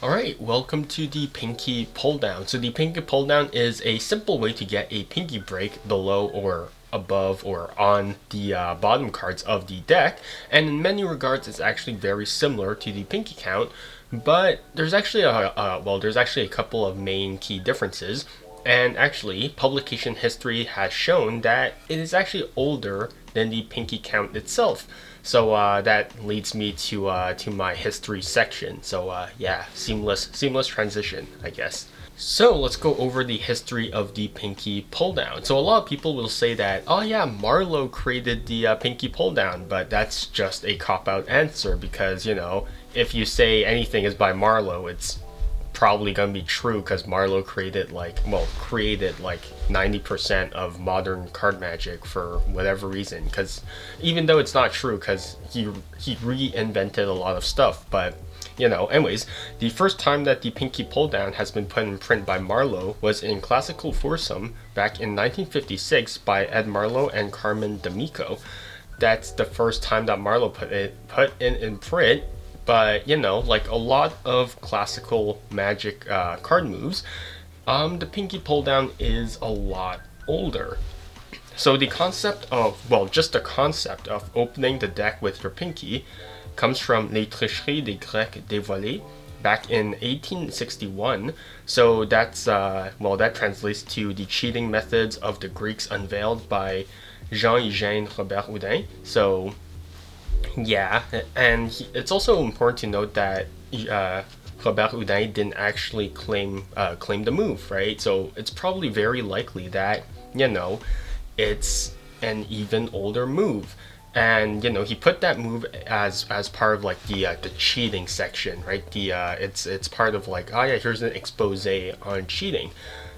Alright, welcome to the pinky pull down. So the pinky pull down is a simple way to get a pinky break below or above or on the bottom cards of the deck, and in many regards it's actually very similar to the pinky count, but there's actually a couple of main key differences. And actually, publication history has shown that it is actually older than the pinky count itself. So that leads me to my history section. So yeah, seamless transition, I guess. So let's go over the history of the pinky pull down. So a lot of people will say that, oh yeah, Marlowe created the pinky pull down, but that's just a cop out answer because if you say anything is by Marlowe, it's probably gonna be true because Marlowe created like 90% of modern card magic for whatever reason. Because even though it's not true, because he reinvented a lot of stuff, but anyways, the first time that the pinky pull down has been put in print by Marlowe was in Classical Foursome back in 1956 by Ed Marlowe and Carmen D'Amico. That's the first time that Marlowe put in print. But like a lot of classical magic card moves, the pinky pull down is a lot older. So just the concept of opening the deck with your pinky comes from Les Tricheries des Grecs dévoilées back in 1861. So that translates to the cheating methods of the Greeks unveiled by Jean-Eugène Robert Houdin. So yeah, and it's also important to note that Robert Houdin didn't actually claim the move, right? So it's probably very likely that it's an even older move, and he put that move as part of like the cheating section, right? It's part of like, oh yeah, here's an expose on cheating.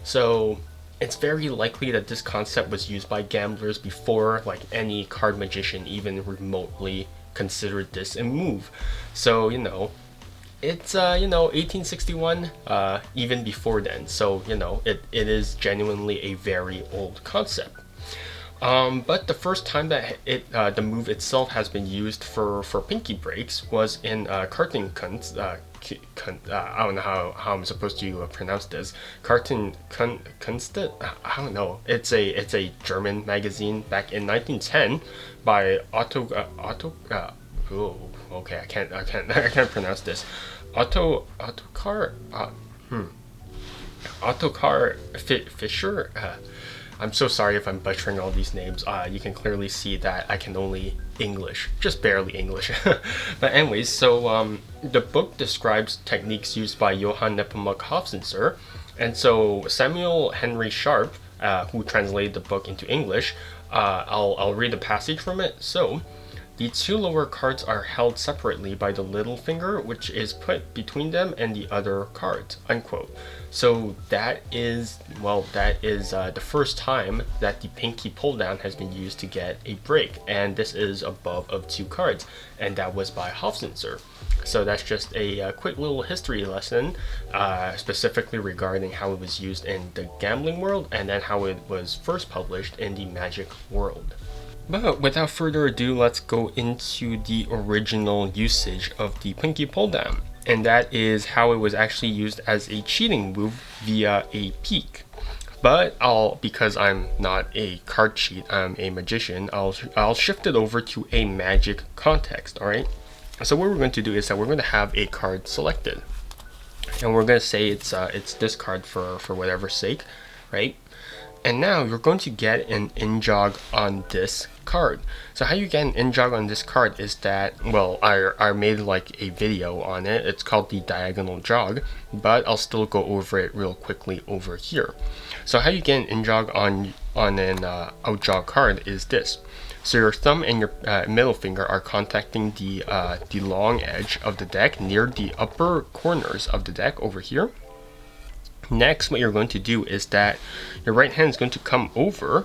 So it's very likely that this concept was used by gamblers before like any card magician even remotely considered this a move. So it's 1861, even before then. So it is genuinely a very old concept. But the first time that the move itself has been used for pinky breaks was in Kartenkunst. I don't know how I'm supposed to pronounce this. Kartenkunst. I don't know. It's a German magazine back in 1910 by Oh, okay. I can't pronounce this. Ottokar. Ottokar Fischer. I'm so sorry if I'm butchering all these names. You can clearly see that I can only English, just barely English. But anyways, so the book describes techniques used by Johann Nepomuk Hofzinser, and so Samuel Henry Sharp, who translated the book into English, I'll read a passage from it. So, the two lower cards are held separately by the little finger, which is put between them and the other cards, unquote. So that is the first time that the pinky pull down has been used to get a break, and this is above of two cards, and that was by Hofzinser. So that's just a quick little history lesson, specifically regarding how it was used in the gambling world, and then how it was first published in the magic world. But without further ado, let's go into the original usage of the pinky pull down, and that is how it was actually used as a cheating move via a peek. But because I'm not a card cheat, I'm a magician, I'll shift it over to a magic context, alright? So what we're going to do is that we're going to have a card selected, and we're going to say it's this card for whatever sake, right? And now you're going to get an in-jog on this card. So how you get an in-jog on this card is that, I made like a video on it. It's called the diagonal jog, but I'll still go over it real quickly over here. So how you get an in-jog on an out-jog card is this. So your thumb and your middle finger are contacting the long edge of the deck near the upper corners of the deck over here. Next, what you're going to do is that your right hand is going to come over,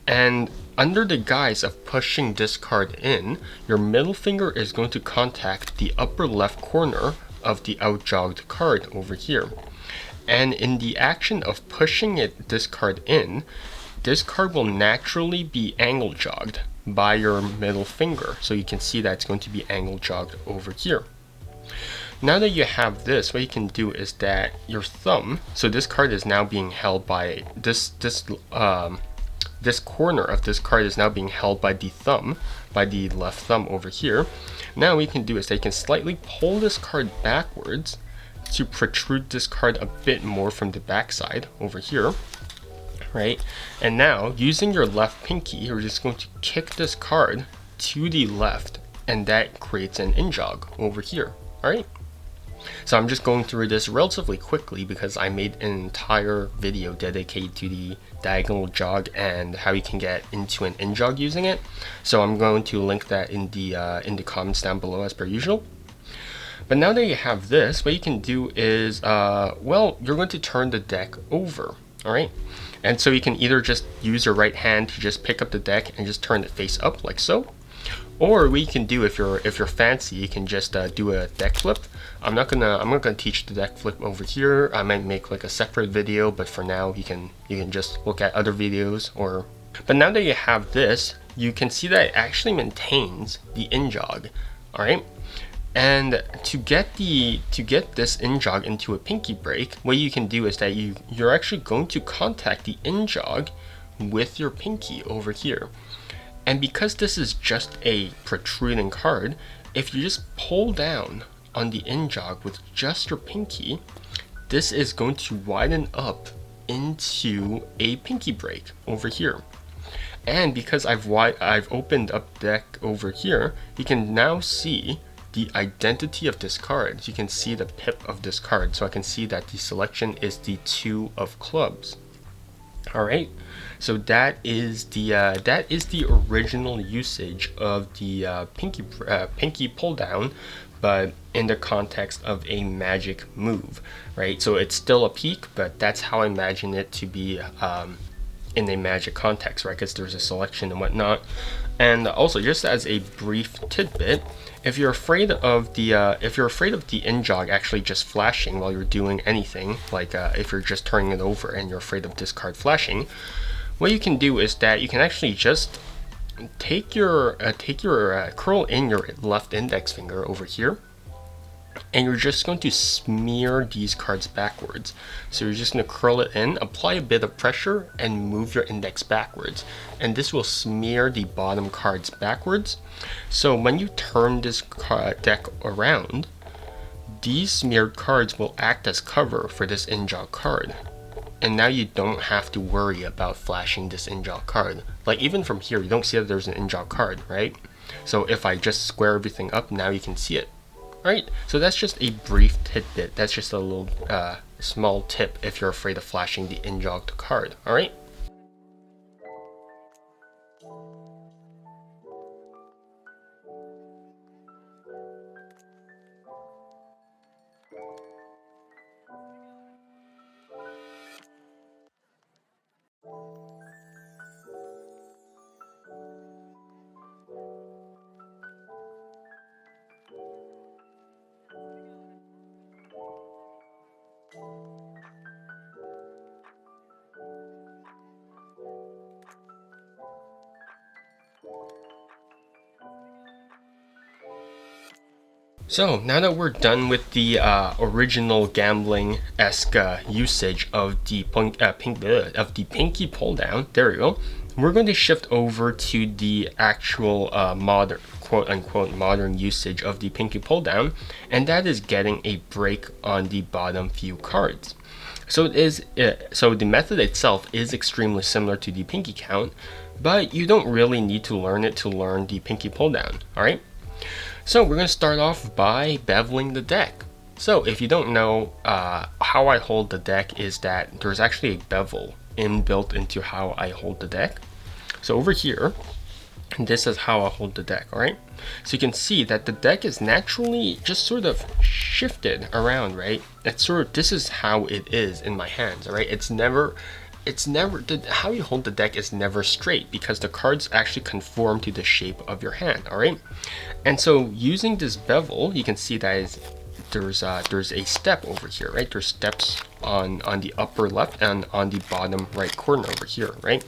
and under the guise of pushing this card in, your middle finger is going to contact the upper left corner of the outjogged card over here. And in the action of pushing this card in, this card will naturally be angle jogged by your middle finger. So you can see that it's going to be angle jogged over here. Now that you have this, what you can do is that your thumb, so this card is now being held by this corner of this card is now being held by the thumb, by the left thumb over here. Now what you can do is that you can slightly pull this card backwards to protrude this card a bit more from the back side over here, right? And now using your left pinky, you're just going to kick this card to the left, and that creates an in jog over here. All right. So I'm just going through this relatively quickly because I made an entire video dedicated to the diagonal jog and how you can get into an in jog using it. So I'm going to link that in the comments down below as per usual. But now that you have this, what you can do is, well, you're going to turn the deck over. All right. And so you can either just use your right hand to just pick up the deck and just turn it face up like so. Or what you can do if you're fancy, you can just do a deck flip. I'm not gonna teach the deck flip over here. I might make like a separate video, but for now you can just look at other videos. But now that you have this, you can see that it actually maintains the in jog. All right. And to get this in jog into a pinky break, what you can do is that you're actually going to contact the in jog with your pinky over here. And because this is just a protruding card, if you just pull down on the in jog with just your pinky, this is going to widen up into a pinky break over here. And because I've opened up the deck over here, you can now see the identity of this card. So you can see the pip of this card. So I can see that the selection is the 2 of clubs. All right, so that is the original usage of the pinky pull down, but in the context of a magic move, right? So it's still a peek, but that's how I imagine it to be in a magic context, right? Because there's a selection and whatnot. And also, just as a brief tidbit, if you're afraid of the in jog actually just flashing while you're doing anything, like if you're just turning it over and you're afraid of this card flashing, what you can do is that you can actually just take your curl in your left index finger over here, and you're just going to smear these cards backwards. So you're just going to curl it in, apply a bit of pressure, and move your index backwards. And this will smear the bottom cards backwards. So when you turn this deck around, these smeared cards will act as cover for this in jog card. And now you don't have to worry about flashing this in jog card. Like even from here, you don't see that there's an in jog card, right? So if I just square everything up, now you can see it. Alright, so that's just a brief tidbit. That's just a little small tip if you're afraid of flashing the in-jogged card. Alright? So now that we're done with the original gambling-esque usage of the pinky pull down, there we go. We're going to shift over to the actual modern, quote-unquote modern usage of the pinky pull down, and that is getting a break on the bottom few cards. So the method itself is extremely similar to the pinky count, but you don't really need to learn it to learn the pinky pull down. All right. So we're going to start off by beveling the deck. So if you don't know, how I hold the deck is that there's actually a bevel inbuilt into how I hold the deck. So over here, this is how I hold the deck, alright? So you can see that the deck is naturally just sort of shifted around, right? This is how it is in my hands, alright? How you hold the deck is never straight because the cards actually conform to the shape of your hand, alright? And so using this bevel, you can see that there's a step over here, right? There's steps on the upper left and on the bottom right corner over here, right?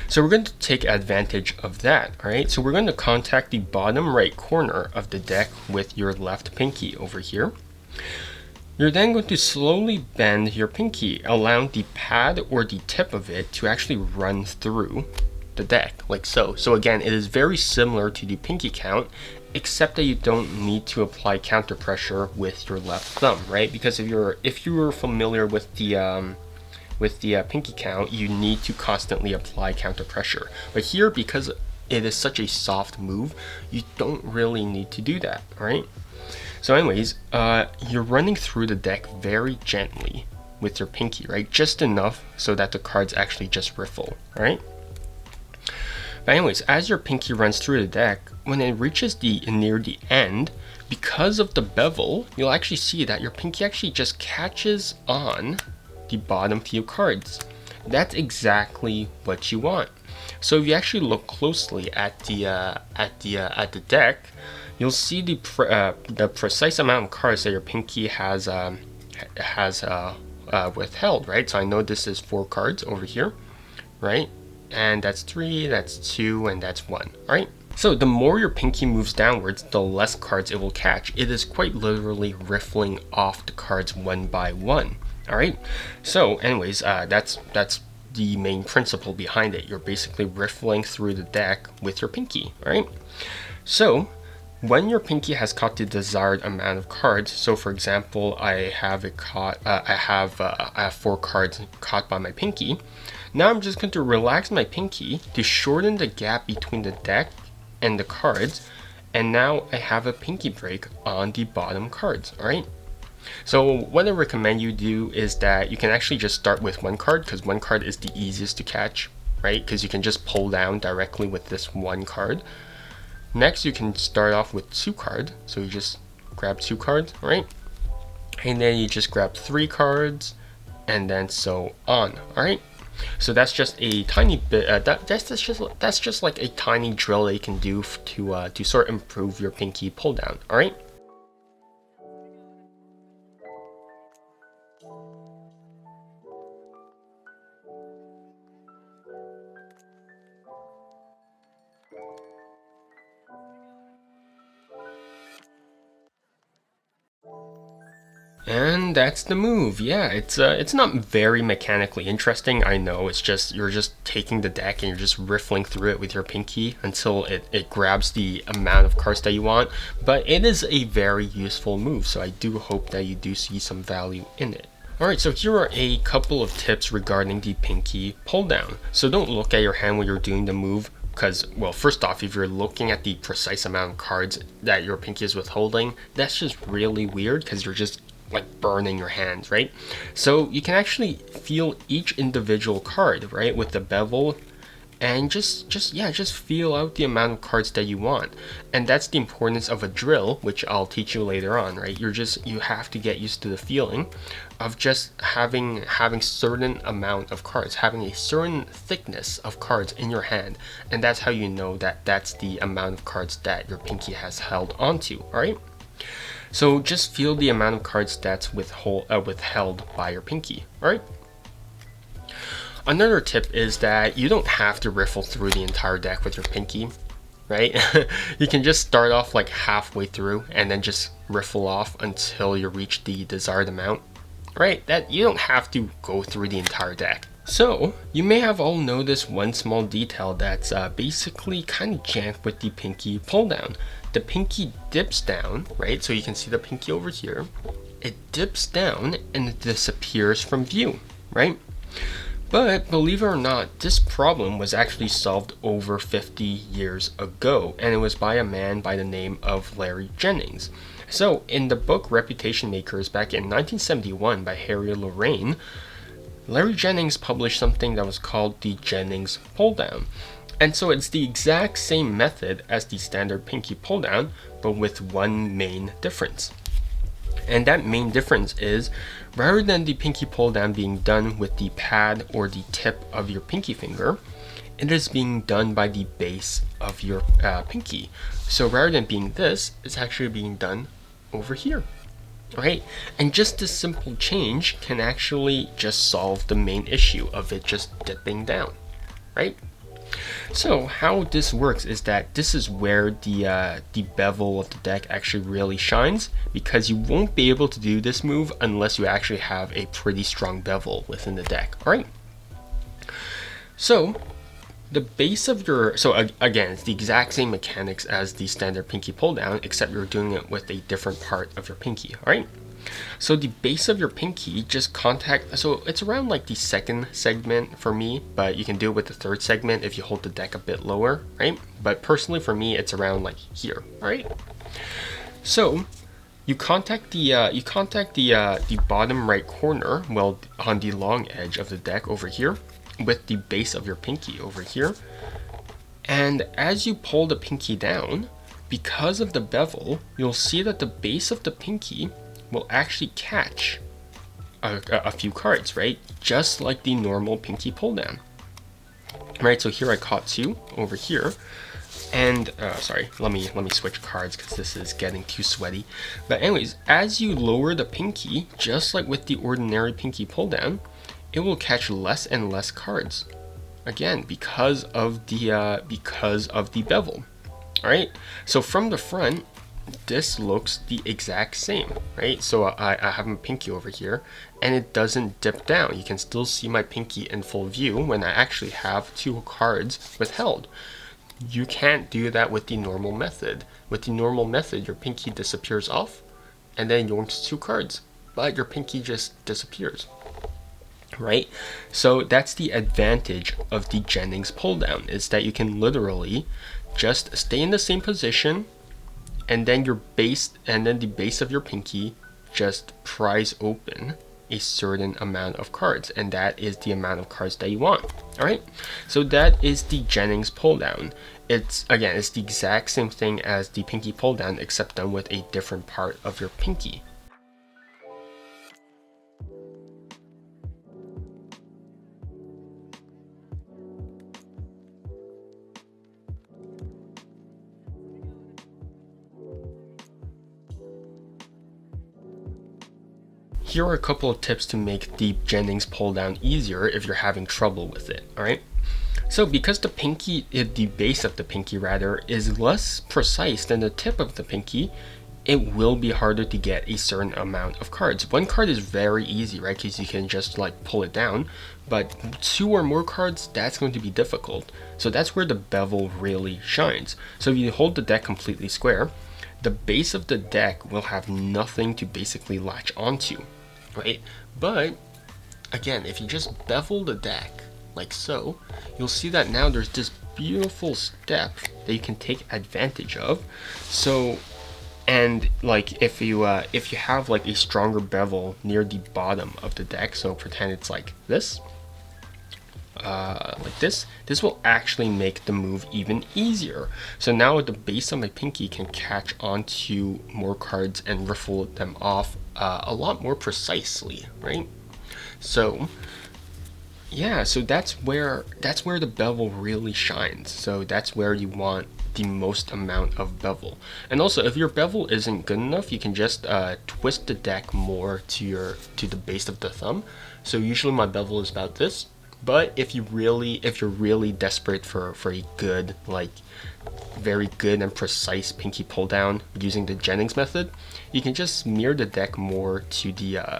So we're going to take advantage of that, all right? So we're going to contact the bottom right corner of the deck with your left pinky over here. You're then going to slowly bend your pinky, allowing the pad or the tip of it to actually run through the deck, like so. So again, it is very similar to the pinky count, except that you don't need to apply counter pressure with your left thumb, right? Because if you were familiar with the pinky count, you need to constantly apply counter pressure. But here, because it is such a soft move, you don't really need to do that, right? So anyways, you're running through the deck very gently with your pinky, right? Just enough so that the cards actually just riffle, right? But anyways, as your pinky runs through the deck, when it reaches near the end, because of the bevel, you'll actually see that your pinky actually just catches on the bottom few cards. That's exactly what you want. So if you actually look closely at the deck, you'll see the precise amount of cards that your pinky has withheld, right? So I know this is 4 cards over here, right? And that's 3, that's 2, and that's 1, right? So the more your pinky moves downwards, the less cards it will catch. It is quite literally riffling off the cards one by one, all right? So anyways, that's the main principle behind it. You're basically riffling through the deck with your pinky, all right? So when your pinky has caught the desired amount of cards, so for example, I have 4 cards caught by my pinky. Now I'm just going to relax my pinky to shorten the gap between the deck and the cards, and now I have a pinky break on the bottom cards, all right? So what I recommend you do is that you can actually just start with 1 card, because 1 card is the easiest to catch, right? Because you can just pull down directly with this 1 card. Next, you can start off with 2 cards. So you just grab 2 cards, right? And then you just grab 3 cards, and then so on, all right? So that's just a tiny bit. That's just like a tiny drill that you can do to sort of improve your pinky pull down, all right? And that's the move. Yeah, it's not very mechanically interesting, I know. It's just you're just taking the deck and you're just riffling through it with your pinky until it grabs the amount of cards that you want. But it is a very useful move, so I do hope that you do see some value in it. Alright, so here are a couple of tips regarding the pinky pull down. So don't look at your hand when you're doing the move, because, well, first off, if you're looking at the precise amount of cards that your pinky is withholding, that's just really weird, because you're just like burning your hands, right? So you can actually feel each individual card, right, with the bevel, and just feel out the amount of cards that you want. And that's the importance of a drill, which I'll teach you later on, right? You have to get used to the feeling of just having certain amount of cards, having a certain thickness of cards in your hand, and that's how you know that that's the amount of cards that your pinky has held onto, all right? So just feel the amount of cards that's withheld by your pinky, right? Another tip is that you don't have to riffle through the entire deck with your pinky, right? You can just start off like halfway through and then just riffle off until you reach the desired amount, right? That you don't have to go through the entire deck. So you may have all noticed one small detail that's basically kind of janked with the pinky pull down. The pinky dips down, right? So you can see the pinky over here. It dips down and it disappears from view, right? But believe it or not, this problem was actually solved over 50 years ago, and it was by a man by the name of Larry Jennings. So in the book Reputation Makers back in 1971 by Harry Lorraine, Larry Jennings published something that was called the Jennings pull down. And so it's the exact same method as the standard pinky pull down, but with one main difference. And that main difference is, rather than the pinky pull down being done with the pad or the tip of your pinky finger, it is being done by the base of your pinky. So rather than being this, it's actually being done over here, right? And just this simple change can actually just solve the main issue of it just dipping down, right? So how this works is that this is where the bevel of the deck actually really shines, because you won't be able to do this move unless you actually have a pretty strong bevel within the deck. All right. So the base of your, again, it's the exact same mechanics as the standard pinky pull down, except you're doing it with a different part of your pinky. All right. So the base of your pinky, just contact, so it's around like the second segment for me, but you can do it with the third segment if you hold the deck a bit lower, right? But personally for me, it's around like here, all right? So you contact the bottom right corner, well, on the long edge of the deck over here, with the base of your pinky over here. And as you pull the pinky down, because of the bevel, you'll see that the base of the pinky will actually catch a few cards, right? Just like the normal pinky pull down. Right, so here I caught 2 over here. And sorry, let me switch cards because this is getting too sweaty. But anyways, as you lower the pinky, just like with the ordinary pinky pull down, it will catch less and less cards. Again, because of the bevel. All right, so from the front, this looks the exact same, right? So I have my pinky over here and it doesn't dip down. You can still see my pinky in full view when I actually have 2 cards withheld. You can't do that with the normal method. With the normal method, your pinky disappears off and then yoinks 2 cards, but your pinky just disappears, right? So that's the advantage of the Jennings pull down, is that you can literally just stay in the same position, and then the base of your pinky just pries open a certain amount of cards, and that is the amount of cards that you want. All right, so that is the Jennings pull down. It's the exact same thing as the pinky pull down, except done with a different part of your pinky. Here are a couple of tips to make the Jennings pull down easier if you're having trouble with it, all right? So because the base of the pinky rather, is less precise than the tip of the pinky, it will be harder to get a certain amount of cards. 1 card is very easy, right? Because you can just like pull it down, but 2 or more cards, that's going to be difficult. So that's where the bevel really shines. So if you hold the deck completely square, the base of the deck will have nothing to basically latch onto, right? But again, if you just bevel the deck like so, you'll see that now there's this beautiful step that you can take advantage of. So, and like if you have like a stronger bevel near the bottom of the deck, so pretend it's like this, this will actually make the move even easier. So now the base of my pinky can catch onto more cards and riffle them off a lot more precisely, right? So yeah, so that's where the bevel really shines. So that's where you want the most amount of bevel. And also, if your bevel isn't good enough, you can just twist the deck more to the base of the thumb. So usually my bevel is about this. But if you're really desperate for a good, like very good and precise pinky pull down using the Jennings method, you can just smear the deck more to the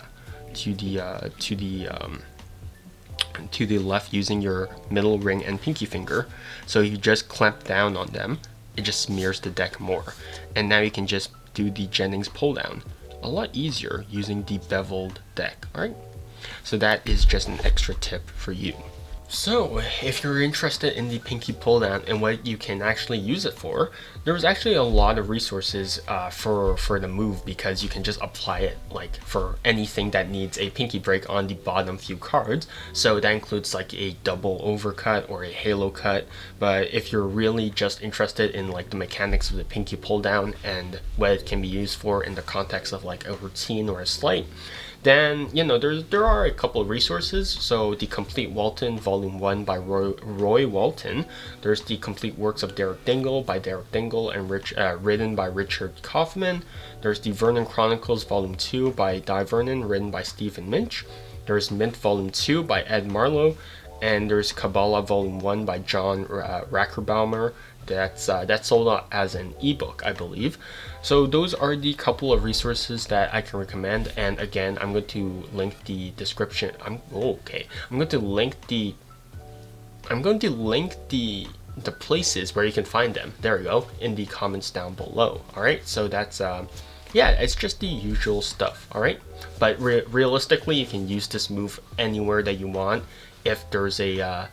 left using your middle ring and pinky finger. So you just clamp down on them, it just smears the deck more. And now you can just do the Jennings pull down a lot easier using the beveled deck, alright? So that is just an extra tip for you. So if you're interested in the pinky pull down and what you can actually use it for, there was actually a lot of resources for the move, because you can just apply it like for anything that needs a pinky break on the bottom few cards. So that includes like a double overcut or a halo cut. But if you're really just interested in like the mechanics of the pinky pull down and what it can be used for in the context of like a routine or a sleight, then there are a couple of resources. So the Complete Walton Volume 1 by Roy Walton. There's the Complete Works of Derek Dingle by Derek Dingle and written by Richard Kaufman. There's the Vernon Chronicles Volume 2 by Di Vernon, written by Stephen Minch. There's Mint Volume 2 by Ed Marlowe. and there's Kabbalah Volume 1 by John Rackerbaumer. That's sold out as an ebook, I believe. So those are the couple of resources that I can recommend. And again, I'm going to link the description. I'm going to link the places where you can find them. There we go, in the comments down below. All right, so that's yeah, it's just the usual stuff. All right, but realistically, you can use this move anywhere that you want if there's a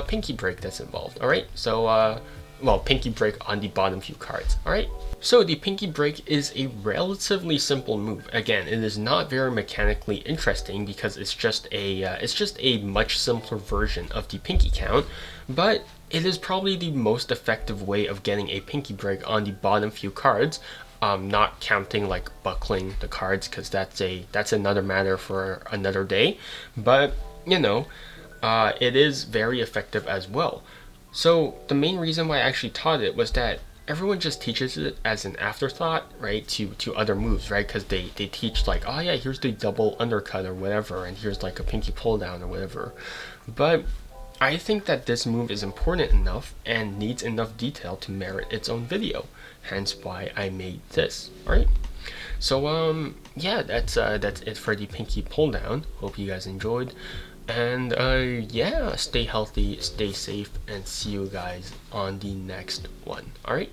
pinky break that's involved. All right, so well, pinky break on the bottom few cards. All right, so the pinky break is a relatively simple move. Again, it is not very mechanically interesting because it's just a much simpler version of the pinky count, but it is probably the most effective way of getting a pinky break on the bottom few cards. Not counting like buckling the cards, because that's another matter for another day. But you know, it is very effective as well. So the main reason why I actually taught it was that everyone just teaches it as an afterthought, right, to other moves, right? Because they teach like, oh yeah, here's the double undercut or whatever, and here's like a pinky pull down or whatever. But I think that this move is important enough and needs enough detail to merit its own video. Hence why I made this. All right. So yeah, that's it for the pinky pull down. Hope you guys enjoyed. And yeah, stay healthy, stay safe, and see you guys on the next one. All right.